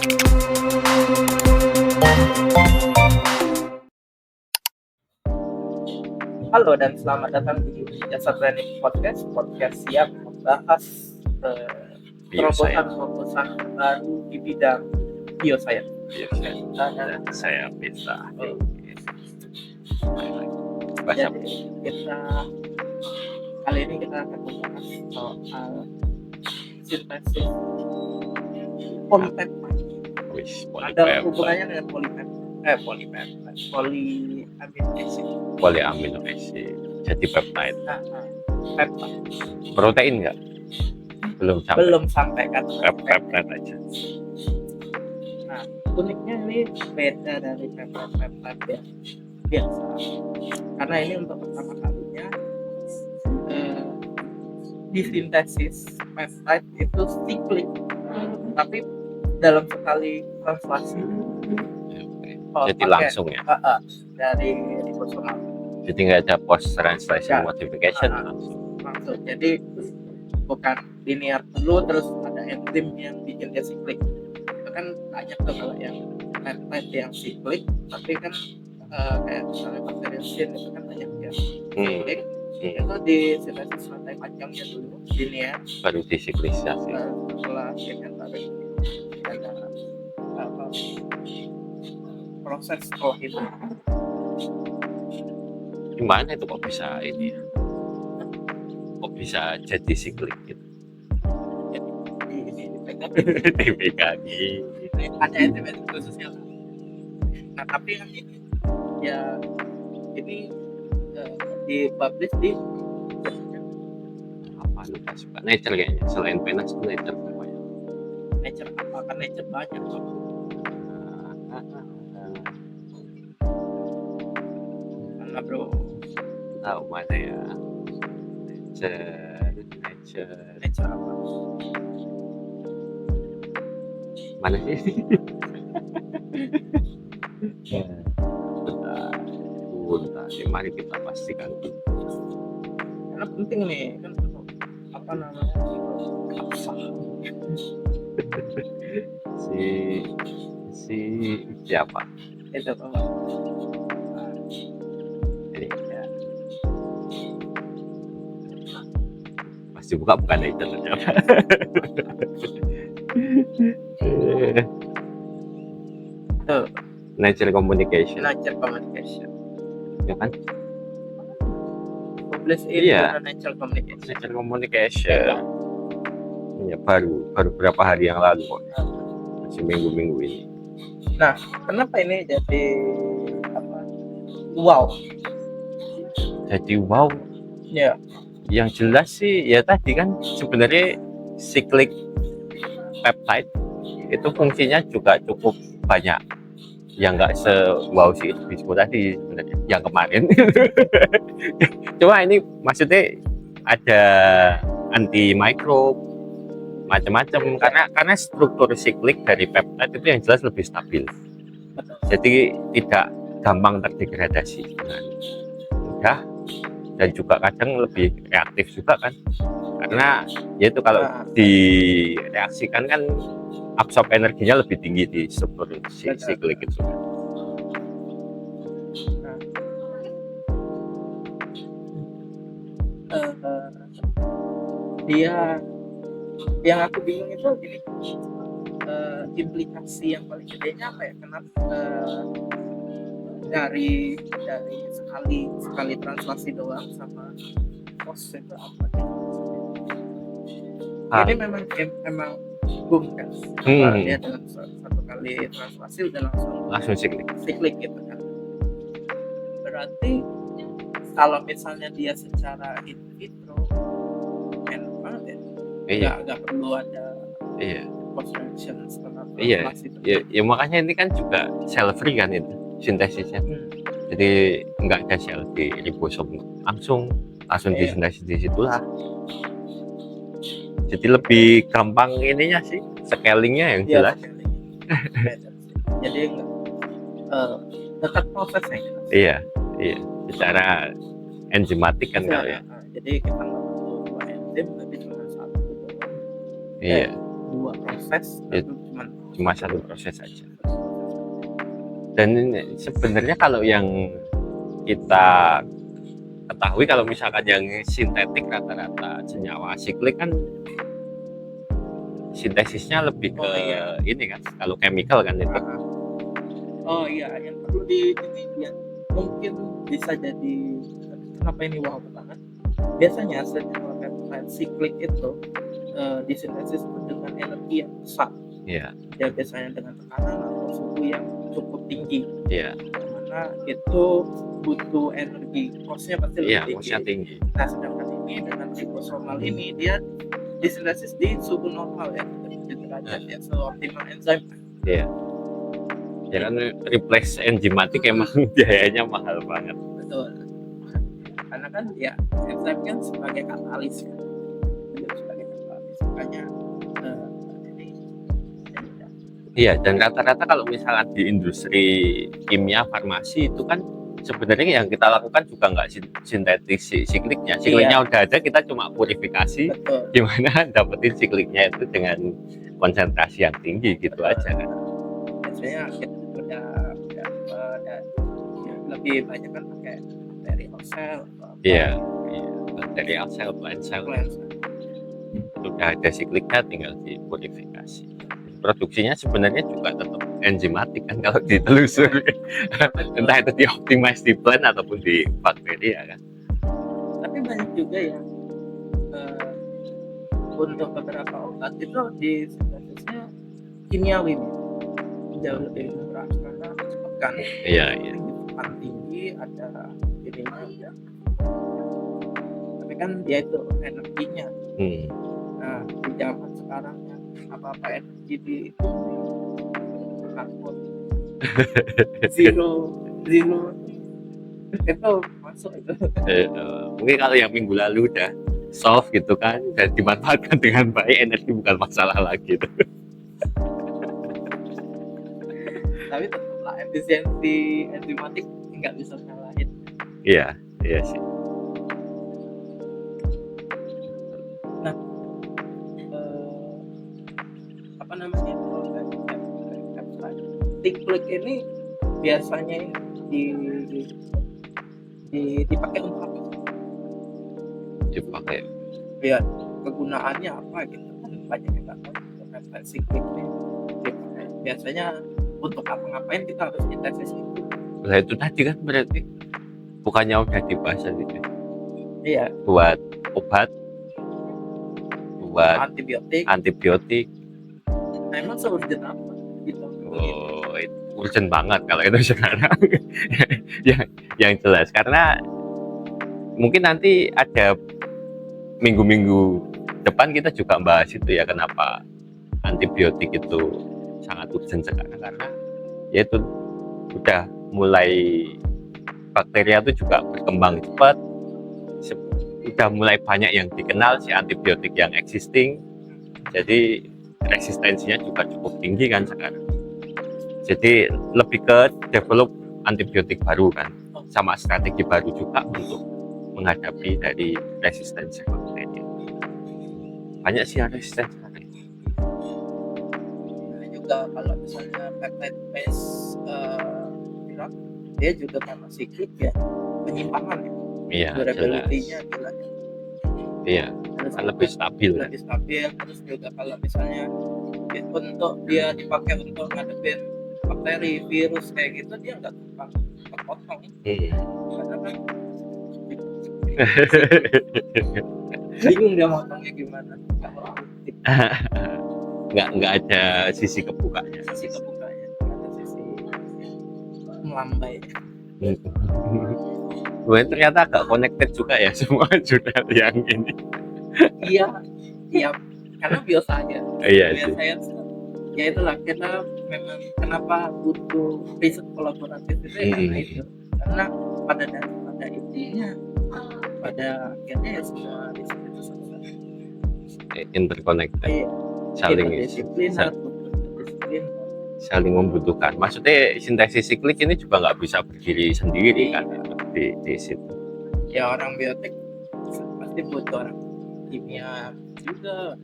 Halo dan selamat datang di Jasa Training Podcast siap membahas terobosan baru di bidang bioscience. Dan saya Pita. Jadi kita kali ini kita akan membahas soal sintesis polipeptide. Ada hubungannya dengan polyamino acid. Polyamino acid. Jadi peptide. Peptide. Protein nggak? Belum sampai kan. Peptide aja. Nah, uniknya ini beda dari peptide yang biasa. Karena ini untuk pertama kalinya disintesis peptide itu siklik, tapi dalam sekali translasi. Jadi langsung ya? Dari ribosomal. Jadi nggak ada post translation modification langsung. Jadi bukan linear dulu terus ada enzim yang bikin dia siklik. Itu kan banyak tuh kalau yang peptide yang siklik, tapi kan kayak misalnya bacteriocin itu kan banyak yang siklik. Itu di sintesis rantai panjangnya dulu linear, baru disiklisasi. Setelah ini baru ada proses setelah itu. Gimana itu kok bisa ini ya? Kok bisa jadi siklik gitu? Di PKG ada enzim khususnya. Nah tapi yang ini ya ini dipublish di apa lupa suka Nature kayaknya, selain PNAS Nature pokoknya. Nature apa kan Nature banyak kok. Mana bro? Tahu mana ya? Nature apa? Mana sih? Bentar, mari kita pastikan. Karena penting nih kan untuk apa namanya absah. si siapa? Itu apa? Ini ya. Pasti bukan itu ternyata. Nature Communication. Ya kan? Publish iya. Nature Communication. Nature Communication. Ya baru berapa hari yang lalu kok. Masih minggu-minggu ini. Nah, kenapa ini jadi apa? Wow. Jadi wow. Ya. Yang jelas sih ya tadi kan sebenarnya siklik peptide itu fungsinya juga cukup banyak. Yang nggak se-wow sih disebut tadi sebenarnya yang kemarin. Cuma ini maksudnya ada anti mikrob macam-macam karena struktur siklik dari peptide itu yang jelas lebih stabil. Jadi tidak gampang terdegradasi dengan mudah dan juga kadang lebih reaktif juga kan. Karena yaitu kalau direaksikan kan absorb energinya lebih tinggi di struktur siklik itu. Dia yang aku bingung itu gini, implikasi yang paling gedenya apa ya? Kenapa dari sekali translasi doang sama post itu apa? Ini memang boom kan? Dia dalam satu kali translasi udah langsung siklik gitu kan? Berarti kalau misalnya dia secara in vitro enak banget ya? Nggak perlu ada post reaction setelah translasi. Ya makanya ini kan juga cell free kan itu sintesisnya. Jadi nggak ada sel di ribosom langsung disintesis di situlah. Jadi lebih gampang ininya sih, scalingnya yang jelas. Jadi tetap prosesnya. Iya. Secara enzimatik kan kalau ya. Jadi kita nggak perlu 2 enzim, tapi cuma 1. Iya. 2 proses, itu cuma cuma satu proses saja. Dan sebenarnya kalau yang kita ketahui, kalau misalkan yang sintetik rata-rata senyawa siklik kan sintesisnya lebih ke ini kan, kalau chemical kan itu. Oh iya, yang perlu di ini yang mungkin bisa jadi kenapa ini wow banget. Biasanya senyawa peptide siklik itu disintesis dengan energi yang besar. Iya. Ya biasanya dengan tekanan atau suhu yang cukup tinggi. Iya. Karena itu butuh energi, cost-nya pasti lebih tinggi. Nah, sedangkan ini dengan liposomal ini dia disintesis di suhu normal ya, derajat ya, seoptimal enzim. Iya. Ya kan replace enzimatik emang biayanya mahal banget. Betul. Karena kan ya enzim kan sebagai katalis kan. Sebagai katalis makanya iya, dan rata-rata kalau misalnya di industri kimia farmasi itu kan sebenarnya yang kita lakukan juga nggak sintetis sikliknya. Sikliknya udah ada, kita cuma purifikasi. Betul. Gimana dapetin sikliknya itu dengan konsentrasi yang tinggi gitu aja kan. Biasanya kita udah lebih banyak kan pakai material cell. Iya, material cell, plant cell. Sudah ada sikliknya, tinggal dipurifikasi. Produksinya sebenarnya juga tetap enzimatik kan kalau ditelusuri. Entah itu dioptimize di plant ataupun di bakteri ya kan. Tapi banyak juga yang untuk beberapa obat itu di sintesisnya kimiawi jauh lebih murah karena cepat kan. Iya. Cepat tinggi, ada ininya ya. Tapi kan dia itu energinya. Nah, di zaman sekarang yang apa-apa energi di karbon zero itu masuk itu. Mungkin kalau yang minggu lalu udah solve gitu kan, dan dimanfaatkan dengan baik, energi bukan masalah lagi itu. Tapi tetaplah efisiensi enzimatik nggak bisa ngalahin. Iya sih. Nah, apa namanya, siklik ini biasanya dipakai untuk apa? Dipakai Ya, kegunaannya apa gitu kan, banyak yang nggak tahu peptide siklik ini dipakai biasanya untuk ngapain kita harus sintesis itu. Nah itu tadi kan berarti bukannya udah dibahas gitu. Iya. Buat obat, buat antibiotik. Nah, emang seurgent apa gitu? Oh, itu urgent banget kalau itu sekarang. yang jelas, karena mungkin nanti ada minggu-minggu depan kita juga bahas itu ya, kenapa antibiotik itu sangat urgent sekarang, karena ya itu udah mulai bakteria itu juga berkembang cepat, udah mulai banyak yang dikenal si antibiotik yang existing, jadi resistensinya juga cukup tinggi kan sekarang. Jadi lebih ke develop antibiotik baru kan, sama strategi baru juga untuk menghadapi dari resistensi bakteri. Banyak sih yang resisten sekarang. Nah, juga kalau misalnya peptide based drug, dia juga karena siklik ya, penyimpangan ya. Iya, durability-nya jelas. Iya, kan lebih stabil. Terus juga kalau misalnya untuk dia dipakai untuk ngadepin bakteri, virus kayak gitu, dia nggak gampang kepotong. Karena kan bingung dia motongnya gimana. Nggak ada sisi kebukanya. Ada sisi melambai. Ternyata agak connected juga ya semua jurnal yang ini. Iya, karena biasa aja. Iya sih. Ya itulah, kita memang kenapa butuh riset kolaboratif itu karena itu. Karena pada intinya, pada akhirnya ya semua riset itu interconnected. Saling membutuhkan. Maksudnya sintesis siklik ini juga nggak bisa berdiri sendiri kan di situ. Ya orang biotik pasti butuh orang kimia juga,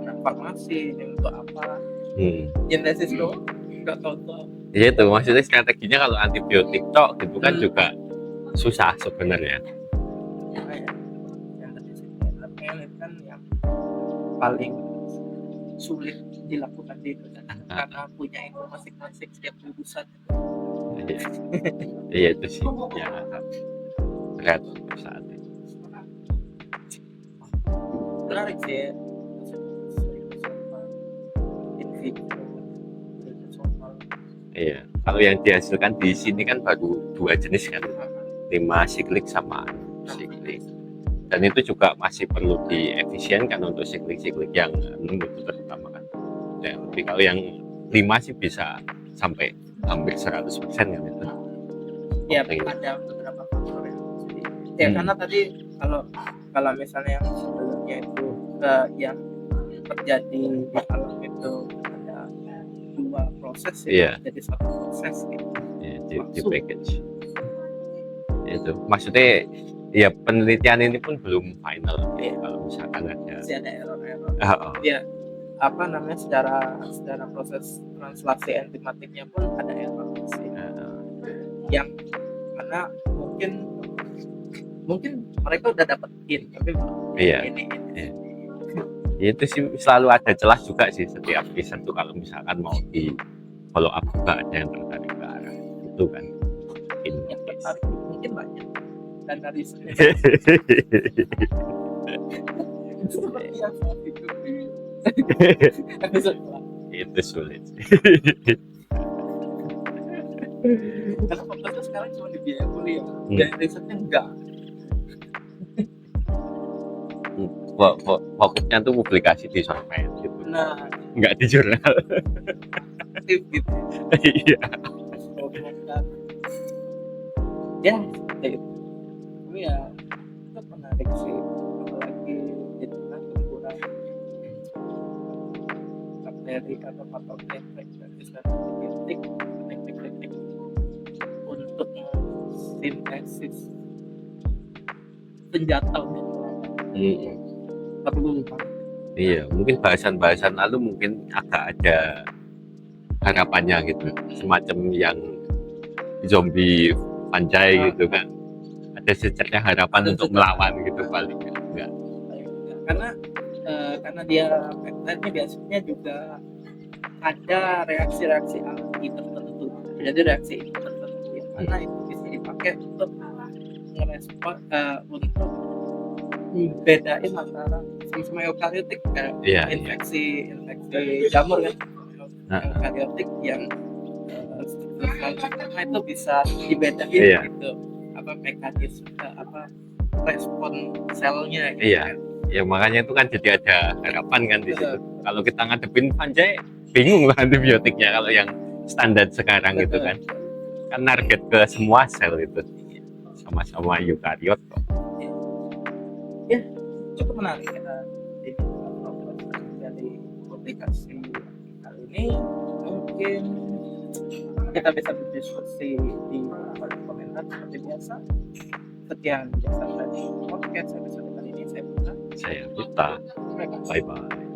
orang farmasi untuk apa. Genesis doang nggak tahu. Ya itu maksudnya strateginya kalau antibiotik tok gitu kan Hmm. juga susah sebenarnya. Yang tadi kan yang paling sulit dilakukan di Indonesia karena punya itu masing-masing setiap jurusan. Iya itu sih ya berat saat ini. Menarik sih ya. Iya kalau yang dihasilkan di sini kan baru 2 jenis kan, 5 siklik sama siklik, dan itu juga masih perlu diefisienkan untuk siklik-siklik yang itu terutama kan. Tapi kalau yang 5 sih bisa sampai hampir 100% kan itu. Ya ada beberapa faktor ya. Karena tadi kalau misalnya yang sebelumnya itu yang terjadi di alam itu ada 2 proses ya, jadi 1 proses gitu. Di package itu maksudnya ya penelitian ini pun belum final kalau misalkan masih ada error. Ya apa namanya secara proses translasi enzimatiknya pun ada error sih. Yang karena mungkin mereka udah dapat hint tapi ini. Itu sih selalu ada celah juga sih setiap riset tuh kalau misalkan mau di follow up juga ada yang tertarik ke arah itu kan. Yang tertarik mungkin banyak dan dari risetnya seperti yang saat itu itu sulit karena fokusnya sekarang cuma di biaya kuliah dan risetnya enggak. Fokusnya tuh publikasi di sosmed gitu, nggak di jurnal aktif gitu. Iya ya itu ya itu menarik sih, apalagi di tengah kumpulan bakteri atau patogen resisten antibiotik, teknik-teknik untuk sintesis senjata perlu. Iya mungkin bahasan lalu mungkin agak ada harapannya gitu, semacam yang zombie panjai gitu kan, ada secerca harapan untuk melawan gitu paling enggak. Karena dia peptide biasanya juga ada reaksi-reaksi alami tertentu, jadi reaksi ini tertentu yang mana itu bisa dipakai untuk ngerespon untuk bedain antara sama eukariotik infeksi jamur kan, eukariotik yang strukturnya itu bisa dibedain gitu, apa mekanisme respon selnya gitu. Ya makanya itu kan jadi ada harapan kan di situ. Kalau kita ngadepin panjai bingung lah antibiotiknya kalau yang standar sekarang gitu kan target ke semua sel itu sama-sama eukariot kok. Ya cukup menarik dari publikasi kali ini. Mungkin kita bisa berdiskusi di komentar seperti biasa. Sekian jasa dari podcast episode kali ini. Saya Buta. Bye bye.